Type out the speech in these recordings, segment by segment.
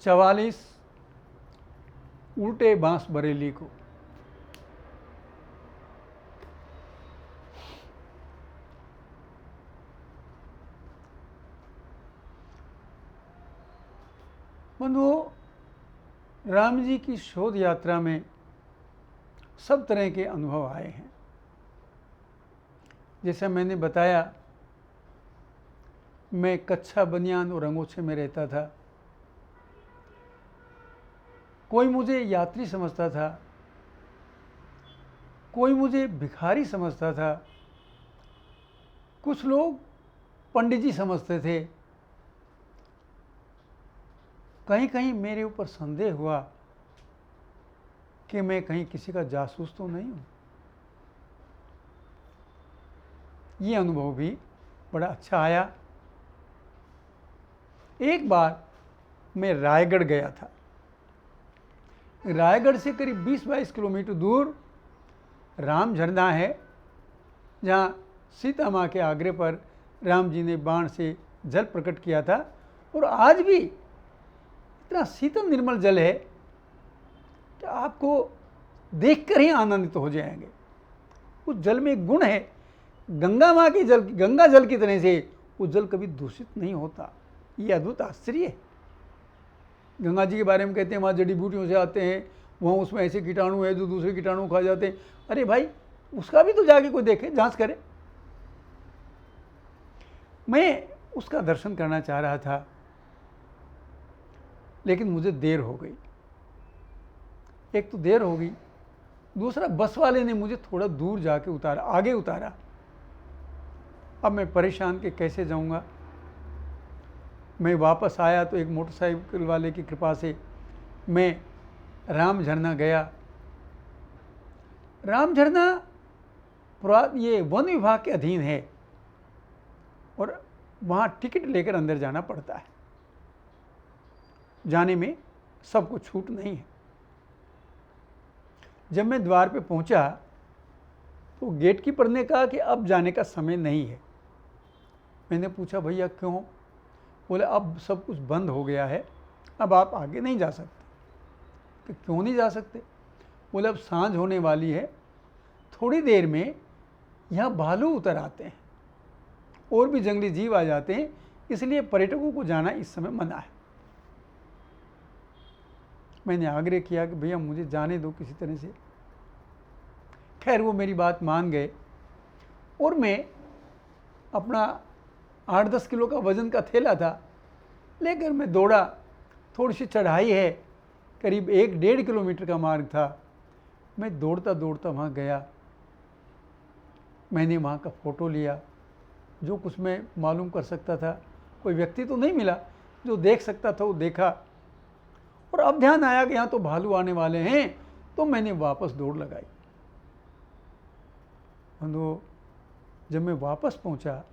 44 उल्टे बांस बरेली को। बंधुओं, राम जी की शोध यात्रा में सब तरह के अनुभव आए हैं। जैसा मैंने बताया, मैं कच्छा बनियान और अंगोछे में रहता था। कोई मुझे यात्री समझता था, कोई मुझे भिखारी समझता था, कुछ लोग पंडित जी समझते थे। कहीं कहीं मेरे ऊपर संदेह हुआ कि मैं कहीं किसी का जासूस तो नहीं हूँ। ये अनुभव भी बड़ा अच्छा आया। एक बार मैं रायगढ़ गया था। रायगढ़ से करीब 20-22 किलोमीटर दूर राम झरना है, जहाँ सीता माँ के आग्रह पर राम जी ने बाण से जल प्रकट किया था। और आज भी इतना शीतल निर्मल जल है कि आपको देखकर ही आनंदित हो जाएंगे। उस जल में एक गुण है, गंगा माँ के जल, गंगा जल की तरह से वो जल कभी दूषित नहीं होता। ये अद्भुत आश्चर्य है। गंगा जी के बारे में कहते हैं वहाँ जड़ी बूटियों से आते हैं, वहाँ उसमें ऐसे कीटाणु है जो दूसरे कीटाणु खा जाते हैं। अरे भाई, उसका भी तो जाके कोई देखे, जांच करे। मैं उसका दर्शन करना चाह रहा था, लेकिन मुझे देर हो गई। एक तो देर हो गई, दूसरा बस वाले ने मुझे थोड़ा दूर जाके उतारा, आगे उतारा। अब मैं परेशान कि कैसे जाऊंगा। मैं वापस आया तो एक मोटरसाइकिल वाले की कृपा से मैं राम झरना गया। राम झरना ये वन विभाग के अधीन है और वहाँ टिकट लेकर अंदर जाना पड़ता है। जाने में सबको छूट नहीं है। जब मैं द्वार पे पहुंचा तो गेट कीपर ने कहा कि अब जाने का समय नहीं है। मैंने पूछा भैया क्यों? बोले अब सब कुछ बंद हो गया है, अब आप आगे नहीं जा सकते। कि क्यों नहीं जा सकते? बोले अब सांझ होने वाली है, थोड़ी देर में यहाँ भालू उतर आते हैं और भी जंगली जीव आ जाते हैं, इसलिए पर्यटकों को जाना इस समय मना है। मैंने आग्रह किया कि भैया मुझे जाने दो किसी तरह से। खैर वो मेरी बात मान गए और मैं अपना 8-10 किलो का वजन का थैला था लेकर मैं दौड़ा। थोड़ी सी चढ़ाई है, करीब 1-1.5 किलोमीटर का मार्ग था। मैं दौड़ता दौड़ता वहाँ गया। मैंने वहाँ का फ़ोटो लिया, जो कुछ मैं मालूम कर सकता था। कोई व्यक्ति तो नहीं मिला, जो देख सकता था वो देखा। और अब ध्यान आया कि यहाँ तो भालू आने वाले हैं, तो मैंने वापस दौड़ लगाई। बंधुओं, जब मैं वापस पहुँचा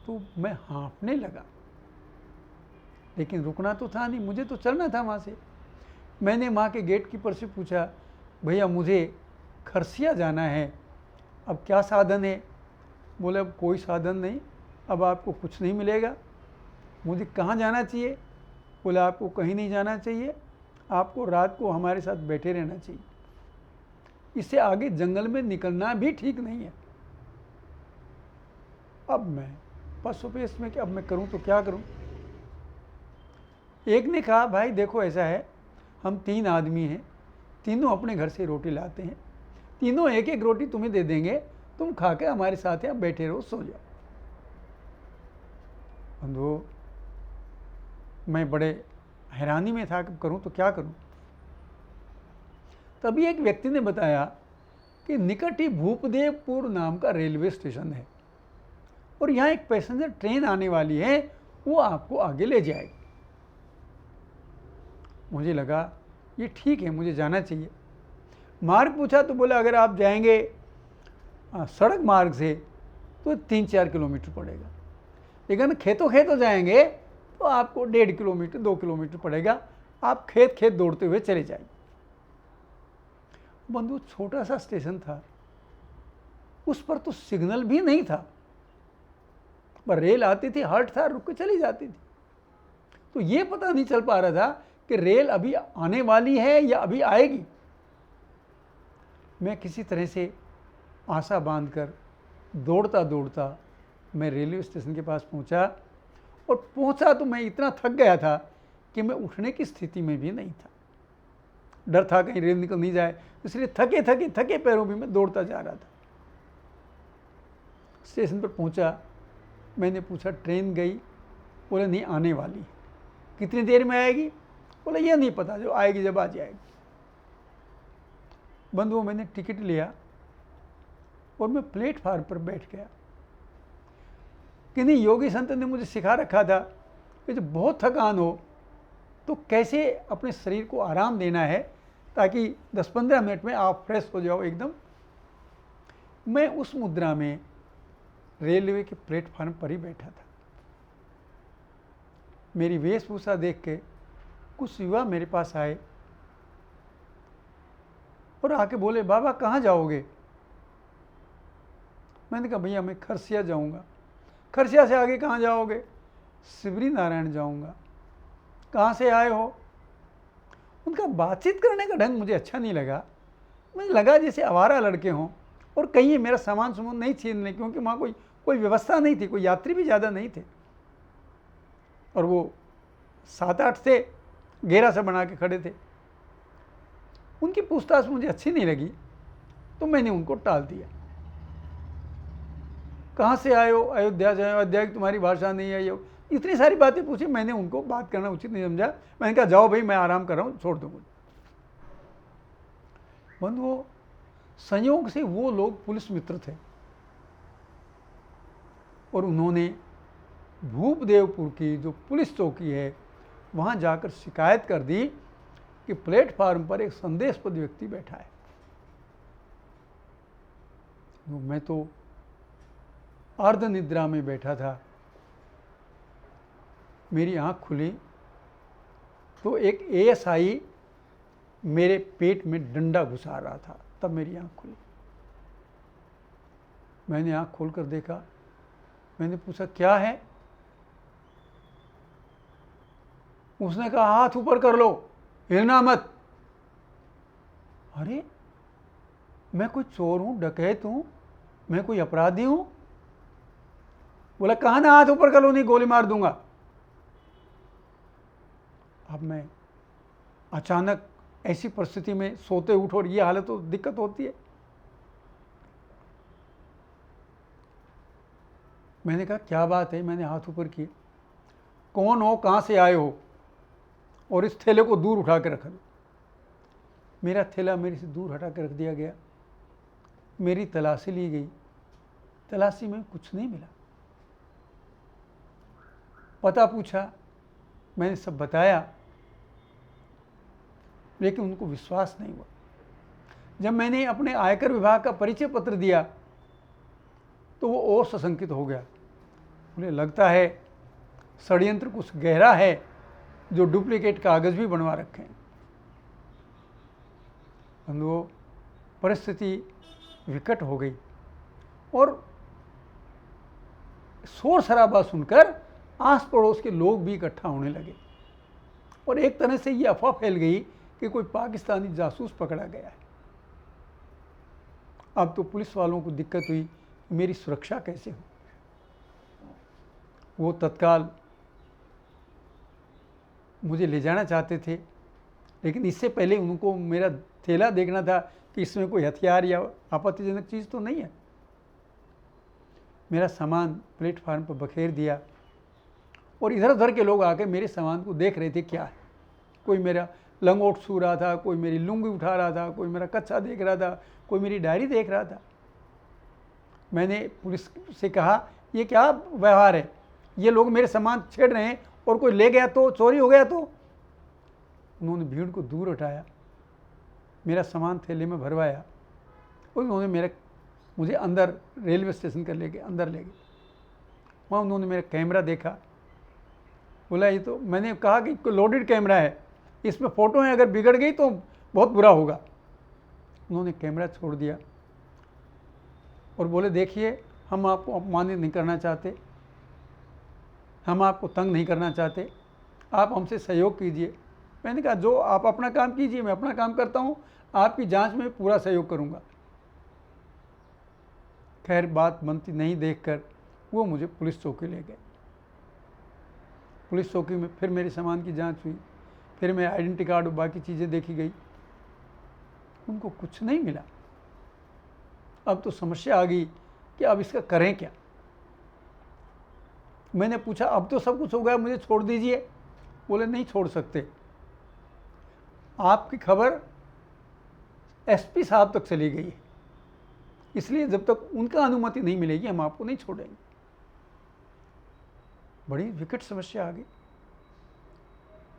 तो मैं हाँफने लगा, लेकिन रुकना तो था नहीं, मुझे तो चलना था वहाँ से। मैंने वहाँ के गेट कीपर से पूछा, भैया मुझे खरसिया जाना है, अब क्या साधन है? बोले अब कोई साधन नहीं, अब आपको कुछ नहीं मिलेगा। मुझे कहाँ जाना चाहिए? बोले आपको कहीं नहीं जाना चाहिए, आपको रात को हमारे साथ बैठे रहना चाहिए। इससे आगे जंगल में निकलना भी ठीक नहीं है। अब मैं पशुपेश में कि अब मैं करूं तो क्या करूं? एक ने कहा भाई देखो ऐसा है, हम 3 आदमी हैं, तीनों अपने घर से रोटी लाते हैं, तीनों एक एक रोटी तुम्हें दे देंगे, तुम खा के हमारे साथ यहाँ बैठे रहो, सो जाओ। बंधुओं, मैं बड़े हैरानी में था कि करूं तो क्या करूं। तभी एक व्यक्ति ने बताया कि निकट ही भूपदेवपुर नाम का रेलवे स्टेशन है और यहाँ एक पैसेंजर ट्रेन आने वाली है, वो आपको आगे ले जाएगी। मुझे लगा ये ठीक है, मुझे जाना चाहिए। मार्ग पूछा तो बोला अगर आप जाएंगे सड़क मार्ग से तो 3-4 किलोमीटर पड़ेगा, लेकिन खेतों जाएंगे तो आपको 1.5 किलोमीटर 2 किलोमीटर पड़ेगा। आप खेत दौड़ते हुए चले जाएंगे। बंधु, छोटा सा स्टेशन था, उस पर तो सिग्नल भी नहीं था, पर रेल आती थी, हल्ट था, रुक के चली जाती थी। तो ये पता नहीं चल पा रहा था कि रेल अभी आने वाली है या अभी आएगी। मैं किसी तरह से आशा बांधकर दौड़ता दौड़ता मैं रेलवे स्टेशन के पास पहुंचा, और पहुंचा तो मैं इतना थक गया था कि मैं उठने की स्थिति में भी नहीं था। डर था कहीं रेल निकल नहीं जाए, इसलिए थके थके थके पैरों भी मैं दौड़ता जा रहा था। स्टेशन पर पहुंचा, मैंने पूछा ट्रेन गई? बोले नहीं, आने वाली है। कितनी देर में आएगी? बोले यह नहीं पता, जो आएगी जब आ जाएगी। बंधुओं, मैंने टिकट लिया और मैं प्लेटफार्म पर बैठ गया। किन्हीं योगी संत ने मुझे सिखा रखा था कि जब बहुत थकान हो तो कैसे अपने शरीर को आराम देना है ताकि 10-15 मिनट में आप फ्रेश हो जाओ एकदम। मैं उस मुद्रा में रेलवे के प्लेटफार्म पर ही बैठा था। मेरी वेशभूषा देख के कुछ युवा मेरे पास आए और आके बोले, बाबा कहाँ जाओगे? मैंने कहा भैया मैं खरसिया जाऊंगा। खरसिया से आगे कहाँ जाओगे? शिवरी नारायण जाऊंगा। कहाँ से आए हो? उनका बातचीत करने का ढंग मुझे अच्छा नहीं लगा। मुझे लगा जैसे आवारा लड़के हों और कहीं मेरा सामान सुमान नहीं छीन लें, क्योंकि वहाँ कोई व्यवस्था नहीं थी, कोई यात्री भी ज़्यादा नहीं थे, और वो 7-8 थे, घेरा सा बना के खड़े थे। उनकी पूछताछ मुझे अच्छी नहीं लगी तो मैंने उनको टाल दिया। कहाँ से आए हो? अयोध्या से। अयोध्या की तुम्हारी भाषा नहीं है, ये इतनी सारी बातें पूछी। मैंने उनको बात करना उचित नहीं समझा। मैंने कहा जाओ भाई, मैं आराम कर रहा हूँ, छोड़ दो मुझे। बंधुओं, संयोग से वो लोग पुलिस मित्र थे और उन्होंने भूपदेवपुर की जो पुलिस चौकी है वहाँ जाकर शिकायत कर दी कि प्लेटफार्म पर एक संदेशपद व्यक्ति बैठा है। मैं तो अर्ध निद्रा में बैठा था। मेरी आंख खुली तो एक एएसआई मेरे पेट में डंडा घुसा रहा था, तब मेरी आंख खुली। मैंने आंख खोलकर देखा। मैंने पूछा क्या है? उसने कहा हाथ ऊपर कर लो, हिलना मत। अरे मैं कोई चोर हूं, डकैत हूं, मैं कोई अपराधी हूं? बोला कहा ना हाथ ऊपर कर लो, नहीं गोली मार दूंगा। अब मैं अचानक ऐसी परिस्थिति में सोते उठो और ये हालत तो दिक्कत होती है। मैंने कहा क्या बात है? मैंने हाथ ऊपर किए। कौन हो, कहाँ से आए हो, और इस थैले को दूर उठा के रख दो। मेरा थैला मेरे से दूर हटा के रख दिया गया। मेरी तलाशी ली गई। तलाशी में कुछ नहीं मिला। पता पूछा, मैंने सब बताया, लेकिन उनको विश्वास नहीं हुआ। जब मैंने अपने आयकर विभाग का परिचय पत्र दिया तो वो और सशंकित हो गया। उन्हें लगता है षड्यंत्र कुछ गहरा है जो डुप्लीकेट कागज भी बनवा रखे हैं। बंधुओं, परिस्थिति विकट हो गई और शोर शराबा सुनकर आस पड़ोस के लोग भी इकट्ठा होने लगे और एक तरह से ये अफवाह फैल गई कि कोई पाकिस्तानी जासूस पकड़ा गया है। अब तो पुलिस वालों को दिक्कत हुई, मेरी सुरक्षा कैसे हो। वो तत्काल मुझे ले जाना चाहते थे, लेकिन इससे पहले उनको मेरा थैला देखना था कि इसमें कोई हथियार या आपत्तिजनक चीज़ तो नहीं है। मेरा सामान प्लेटफार्म पर बखेर दिया और इधर उधर के लोग आके मेरे सामान को देख रहे थे क्या है। कोई मेरा लंगोट छू रहा था, कोई मेरी लुंगी उठा रहा था, कोई मेरा कच्छा देख रहा था, कोई मेरी डायरी देख रहा था। मैंने पुलिस से कहा ये क्या व्यवहार है, ये लोग मेरे सामान छेड़ रहे हैं और कोई ले गया तो, चोरी हो गया तो। उन्होंने भीड़ को दूर हटाया, मेरा सामान थैले में भरवाया और उन्होंने मुझे अंदर रेलवे स्टेशन कर अंदर ले गए। वहाँ उन्होंने मेरा कैमरा देखा। बोला ये तो, मैंने कहा कि लोडेड कैमरा है, इसमें फ़ोटो है, अगर बिगड़ गई तो बहुत बुरा होगा। उन्होंने कैमरा छोड़ दिया और बोले देखिए हम आपको अपमानित नहीं करना चाहते, हम आपको तंग नहीं करना चाहते, आप हमसे सहयोग कीजिए। मैंने कहा जो आप अपना काम कीजिए, मैं अपना काम करता हूँ, आपकी जांच में पूरा सहयोग करूँगा। खैर बात बनती नहीं देखकर वो मुझे पुलिस चौकी ले गए। पुलिस चौकी में फिर मेरे सामान की जांच हुई, फिर मेरा आइडेंटिटी कार्ड और बाकी चीज़ें देखी गई, उनको कुछ नहीं मिला। अब तो समस्या आ गई कि अब इसका करें क्या। मैंने पूछा अब तो सब कुछ हो गया, मुझे छोड़ दीजिए। बोले नहीं छोड़ सकते, आपकी खबर एसपी साहब तक चली गई है, इसलिए जब तक उनका अनुमति नहीं मिलेगी हम आपको नहीं छोड़ेंगे। बड़ी विकट समस्या आ गई।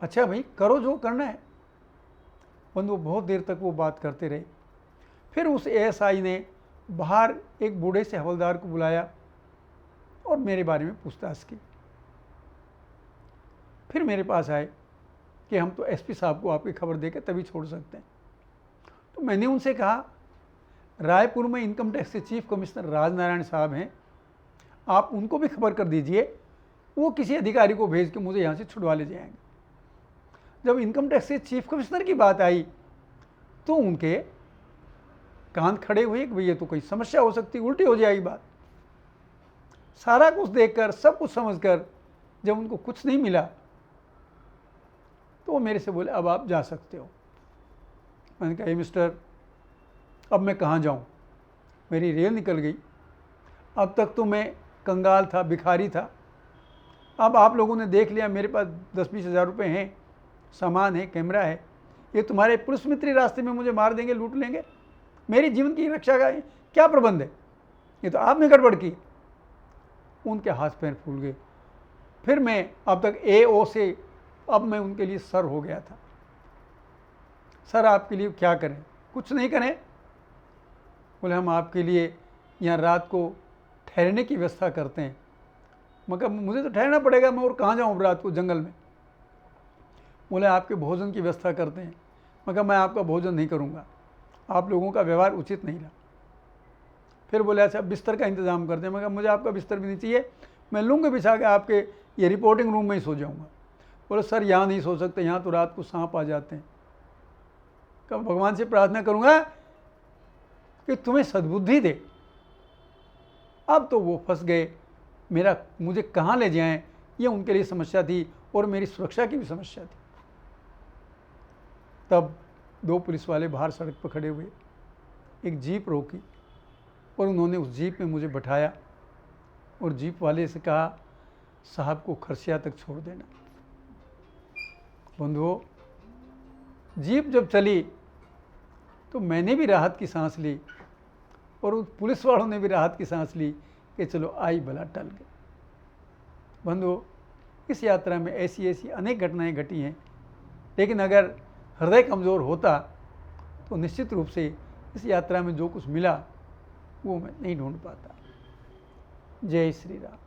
अच्छा भाई करो जो करना है। बंधु बहुत देर तक वो बात करते रहे। फिर उस एएसआई ने बाहर एक बूढ़े से हवलदार को बुलाया और मेरे बारे में पूछताछ की। फिर मेरे पास आए कि हम तो एसपी साहब को आपकी खबर देकर तभी छोड़ सकते हैं। तो मैंने उनसे कहा रायपुर में इनकम टैक्स के चीफ कमिश्नर राजनारायण साहब हैं, आप उनको भी खबर कर दीजिए, वो किसी अधिकारी को भेज के मुझे यहाँ से छुड़वा ले जाएंगे। जब इनकम टैक्स के चीफ कमिश्नर की बात आई तो उनके कान खड़े हुए कि भाई ये तो कोई समस्या हो सकती, उल्टी हो जाएगी बात। सारा कुछ देखकर सब कुछ समझकर जब उनको कुछ नहीं मिला तो वो मेरे से बोले अब आप जा सकते हो। मैंने कहा मिस्टर अब मैं कहाँ जाऊँ, मेरी रेल निकल गई। अब तक तो मैं कंगाल था, भिखारी था। अब आप लोगों ने देख लिया मेरे पास 10-20 हज़ार रुपये हैं, सामान है, कैमरा है। ये तुम्हारे पुलिस मित्र रास्ते में मुझे मार देंगे, लूट लेंगे, मेरी जीवन की रक्षा का क्या प्रबंध है? ये तो आपने गड़बड़ की। उनके हाथ पैर फूल गए। फिर मैं अब तक एओ से अब मैं उनके लिए सर हो गया था। सर आपके लिए क्या करें? कुछ नहीं करें। बोले हम आपके लिए यहाँ रात को ठहरने की व्यवस्था करते हैं। मगर मुझे तो ठहरना पड़ेगा, मैं और कहाँ जाऊँ रात को जंगल में। बोले आपके भोजन की व्यवस्था करते हैं, मगर मैं आपका भोजन नहीं करूँगा, आप लोगों का व्यवहार उचित नहीं रहा। फिर बोले अच्छा बिस्तर का इंतज़ाम करते हैं, मगर मुझे आपका बिस्तर भी नहीं चाहिए, मैं लूँगा बिछा के आपके ये रिपोर्टिंग रूम में ही सो जाऊँगा। बोले सर यहाँ नहीं सो सकते, यहाँ तो रात को सांप आ जाते हैं। कब भगवान से प्रार्थना करूँगा कि तुम्हें सद्बुद्धि दे। अब तो वो फंस गए, मुझे कहाँ ले जाएं ये उनके लिए समस्या थी और मेरी सुरक्षा की भी समस्या थी। तब 2 पुलिस वाले बाहर सड़क पर खड़े हुए, एक जीप रोकी और उन्होंने उस जीप में मुझे बैठाया और जीप वाले से कहा साहब को खरसिया तक छोड़ देना। बंधुओं जीप जब चली तो मैंने भी राहत की सांस ली और उस पुलिस वालों ने भी राहत की सांस ली कि चलो आई भला टल गए। बंधुओं इस यात्रा में ऐसी अनेक घटनाएं घटी हैं, लेकिन अगर हृदय कमज़ोर होता तो निश्चित रूप से इस यात्रा में जो कुछ मिला वो मैं नहीं ढूंढ पाता। जय श्री राम।